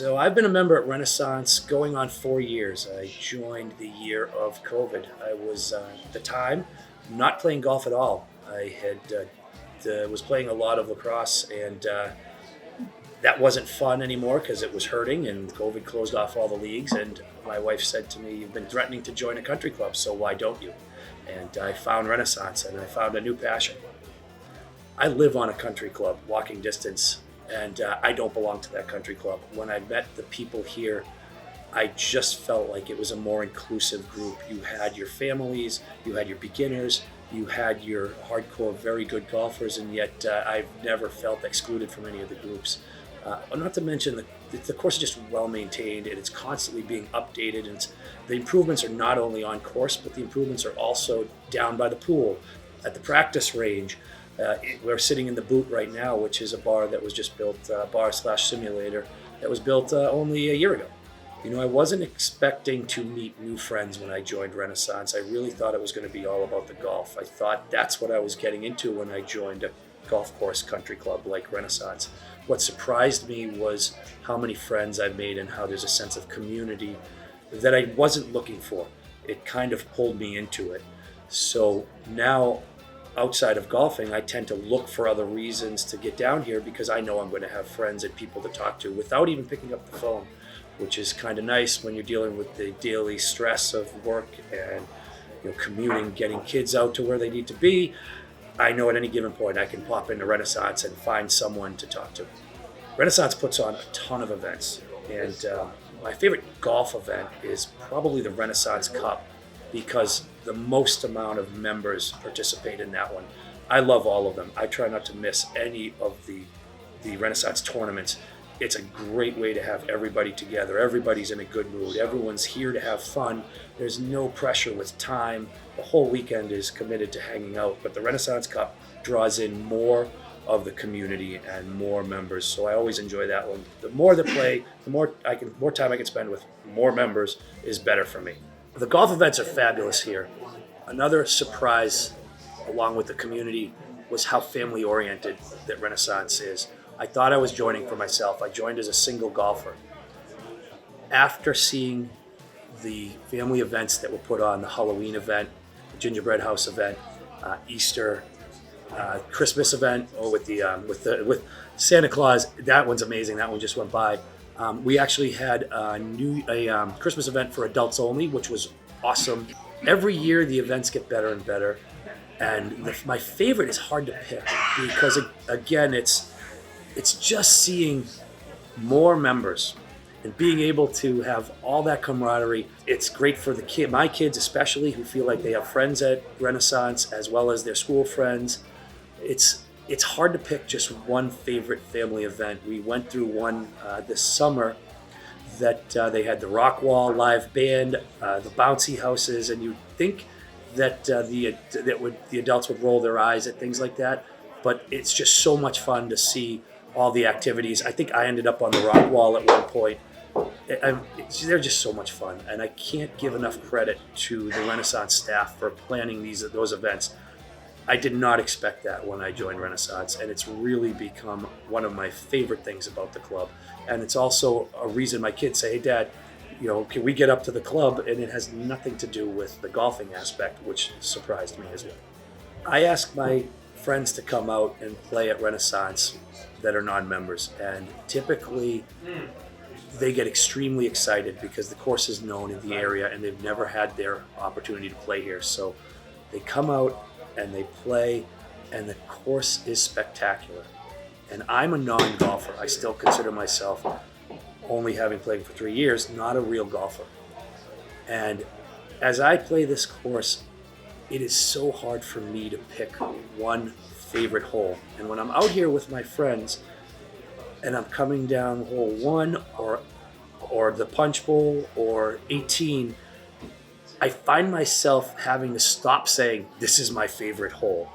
So I've been a member at Renaissance going on 4 years. I joined the year of COVID. I was at the time not playing golf at all. I had was playing a lot of lacrosse, and that wasn't fun anymore because it was hurting, and COVID closed off all the leagues. And my wife said to me, "You've been threatening to join a country club, so why don't you?" And I found Renaissance, and I found a new passion. I live on a country club, walking distance, and I don't belong to that country club. When I met the people here, I just felt like it was a more inclusive group. You had your families, you had your beginners, you had your hardcore, very good golfers, and yet I've never felt excluded from any of the groups. Not to mention the course is just well maintained, and it's constantly being updated. And the improvements are not only on course, but the improvements are also down by the pool, at the practice range. We're sitting in the Boot right now, which is a bar that was just built, bar/simulator, that was built only a year ago. I wasn't expecting to meet new friends when I joined Renaissance. I really thought it was going to be all about the golf. I thought that's what I was getting into when I joined a golf course country club like Renaissance. What surprised me was how many friends I've made and how there's a sense of community that I wasn't looking for. It kind of pulled me into it. So now, outside of golfing, I tend to look for other reasons to get down here because I know I'm going to have friends and people to talk to without even picking up the phone, which is kind of nice when you're dealing with the daily stress of work and commuting, getting kids out to where they need to be. I know at any given point I can pop into Renaissance and find someone to talk to. Renaissance puts on a ton of events, and my favorite golf event is probably the Renaissance Cup, because the most amount of members participate in that one. I love all of them. I try not to miss any of the Renaissance tournaments. It's a great way to have everybody together. Everybody's in a good mood. Everyone's here to have fun. There's no pressure with time. The whole weekend is committed to hanging out, but the Renaissance Cup draws in more of the community and more members. So I always enjoy that one. The more they play, the more time I can spend with more members is better for me. The golf events are fabulous here. Another surprise, along with the community, was how family oriented that Renaissance is. I thought I was joining for myself. I joined as a single golfer. After seeing the family events that were put on, the Halloween event, the Gingerbread House event, Easter, Christmas event, with Santa Claus, that one's amazing. That one just went by. We actually had a Christmas event for adults only, which was awesome. Every year the events get better and better, and my favorite is hard to pick because again it's just seeing more members and being able to have all that camaraderie. It's great for my kids especially, who feel like they have friends at Renaissance as well as their school friends. It's hard to pick just one favorite family event. We went through one this summer that they had the rock wall live band, the bouncy houses, and you'd think that the adults would roll their eyes at things like that, but it's just so much fun to see all the activities. I think I ended up on the rock wall at one point. They're just so much fun, and I can't give enough credit to the Renaissance staff for planning those events. I did not expect that when I joined Renaissance, and it's really become one of my favorite things about the club. And it's also a reason my kids say, "Hey, Dad, can we get up to the club?" And it has nothing to do with the golfing aspect, which surprised me as well. I ask my friends to come out and play at Renaissance that are non-members, and typically they get extremely excited because the course is known in the area and they've never had their opportunity to play here. So they come out and they play, and the course is spectacular. And I'm a non-golfer. I still consider myself, only having played for 3 years, not a real golfer. And as I play this course, it is so hard for me to pick one favorite hole. And when I'm out here with my friends and I'm coming down hole 1 or the punch bowl or 18, I find myself having to stop saying, "This is my favorite hole."